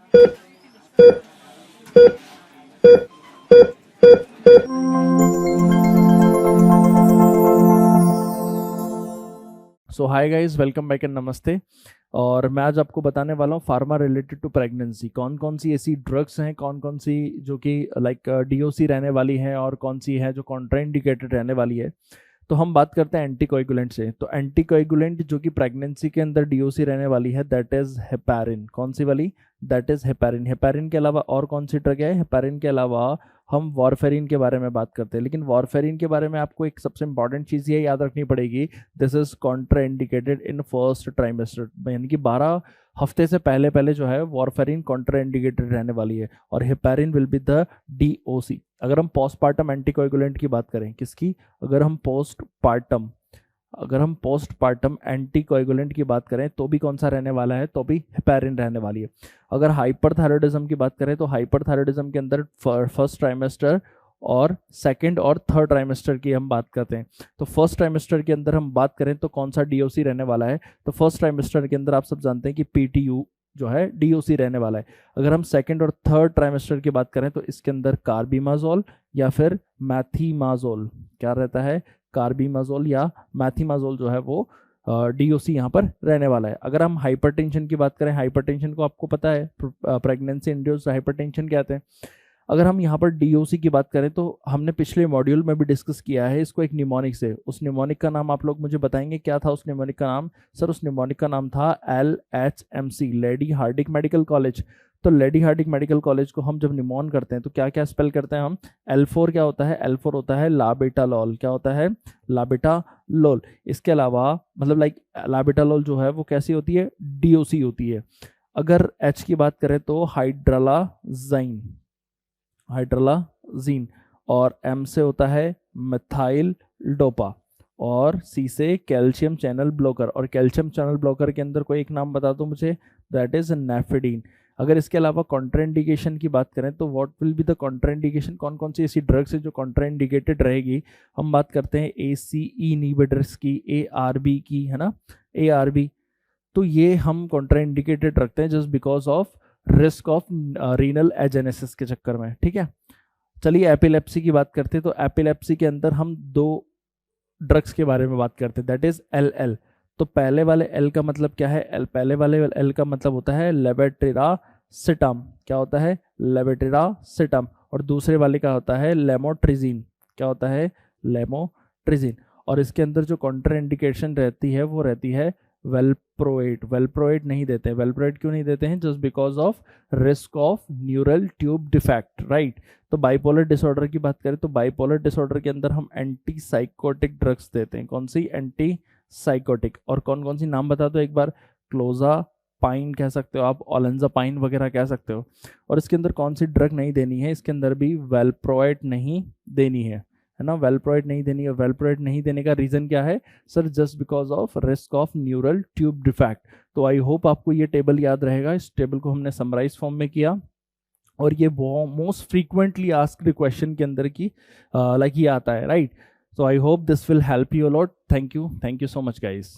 So hi guys, welcome back and नमस्ते। और मैं आज आपको बताने वाला हूँ फार्मा रिलेटेड टू प्रेगनेंसी कौन कौन सी ऐसी ड्रग्स हैं, कौन कौन सी जो कि लाइक डीओसी रहने वाली हैं और कौन सी है जो कॉन्ट्राइंडिकेटेड रहने वाली है। तो हम बात करते हैं एंटीकोएगुलेंट से। तो एंटीकोएगुलेंट जो कि प्रेगनेंसी के अंदर डीओसी रहने वाली है दैट इज हेपारिन। कौन सी वाली? That is heparin. हेपारिन के अलावा और कौन सी ड्रग है? हेपारिन के अलावा हम वारफेरिन के बारे में बात करते हैं। लेकिन वारफेरिन के बारे में आपको एक सबसे इंपॉर्टेंट चीज़ ये याद रखनी पड़ेगी, this is contraindicated in first trimester, यानी कि 12 हफ्ते से पहले पहले जो है वारफेरिन कॉन्ट्राइंडिकेटेड रहने वाली है और heparin will be the DOC. अगर हम पोस्टपार्टम एंटीकोएगुलेंट की बात करें, किसकी? अगर हम पोस्टपार्टम एंटीकोएगुलेंट की बात करें तो भी कौन सा रहने वाला है? तो भी हेपारिन रहने वाली है। अगर हाइपरथायरॉयडिज्म की बात करें तो हाइपरथायरॉयडिज्म के अंदर फर्स्ट ट्राइमेस्टर और सेकंड और थर्ड ट्राइमेस्टर की हम बात करते हैं। तो फर्स्ट ट्राइमेस्टर के अंदर हम बात करें तो कौन सा डीओसी रहने वाला है? तो फर्स्ट ट्राइमेस्टर के अंदर आप सब जानते हैं कि पीटीयू जो है डीओसी रहने वाला है। अगर हम सेकंड और थर्ड ट्राइमेस्टर की बात करें तो इसके अंदर कार्बिमाजोल या फिर मैथीमाजोल क्या रहता है? कार्बिमाजोल या मैथीमाजोल जो है वो डीओसी यहाँ पर रहने वाला है। अगर हम हाइपरटेंशन की बात करें, हाइपरटेंशन को आपको पता है प्रेगनेंसी इंड्यूस्ड हाइपरटेंशन कहते हैं। अगर हम यहाँ पर डीओसी की बात करें तो हमने पिछले मॉड्यूल में भी डिस्कस किया है इसको एक निमोनिक से। उस निमोनिक का नाम आप लोग मुझे बताएंगे क्या था? उस निमोनिक का नाम सर, उस निमोनिक का नाम था LHMC, लेडी हार्डिक मेडिकल कॉलेज। तो लेडी हार्डिक मेडिकल कॉलेज को हम जब निमोन करते हैं तो क्या क्या स्पेल करते हैं हम? L4 क्या होता है? L4 होता है लाबेटालॉल। क्या होता है? लाबेटालॉल। इसके अलावा मतलब लाइक लाबेटालॉल जो है वो कैसी होती है? डीओसी होती है। अगर H की बात करें तो हाइड्रलाजीन, और M से होता है मिथाइल डोपा, और C से कैल्शियम चैनल ब्लॉकर। और कैल्शियम चैनल ब्लॉकर के अंदर कोई एक नाम बता दो मुझे, दैट इज नेफिडीन। अगर इसके अलावा कॉन्ट्राइंडिकेशन की बात करें तो what will be the contraindication? कौन कौन सी ऐसी ड्रग्स है जो कॉन्ट्राइंडिकेटेड रहेगी? हम बात करते हैं ACE इनहिबिटर्स की, ARB की, है ना, ARB। तो ये हम कॉन्ट्राइंडिकेटेड रखते हैं just because of risk of renal agenesis के चक्कर में। ठीक है, चलिए एपिलेप्सी की बात करते हैं। तो एपिलेप्सी के अंदर हम दो ड्रग्स के बारे में बात करते हैं, दैट इज LL। तो पहले वाले L का मतलब क्या है? पहले वाले L का मतलब होता है लेवेटिरासिटाम। क्या होता है? लेवेटिरासिटाम। और दूसरे वाले का होता है लेमोट्रिजीन। क्या होता है? लेमोट्रिजीन। और इसके अंदर जो कॉन्ट्राइंडिकेशन रहती है वो रहती है वेलप्रोएट। वेलप्रोएट नहीं देते हैं। वेलप्रोएट क्यों नहीं देते हैं? Just because of risk of neural tube defect, right. तो बाइपोलर डिसऑर्डर की बात करें तो बाइपोलर डिसऑर्डर के अंदर हम एंटी साइकोटिक ड्रग्स देते हैं। कौन सी? Anti psychotic. और कौन कौन सी नाम बता दो एक बार? क्लोजापाइन कह सकते हो आप, ओलेंजापाइन वगैरह कह सकते हो। और इसके अंदर कौन सी ड्रग नहीं देनी है? इसके अंदर भी वेलप्रोएट नहीं देनी है ना, वेलप्रोएट नहीं देनी है। वेलप्रोएट नहीं देने का रीजन क्या है sir? Just because of risk of neural tube defect. तो आई होप आपको ये टेबल याद रहेगा। इस टेबल को हमने समराइज फॉर्म में किया और ये मोस्ट फ्रीक्वेंटली आस्क्ड क्वेश्चन के अंदर की लाइक ये आता है, right. So I hope this will help you a lot. Thank you so much guys.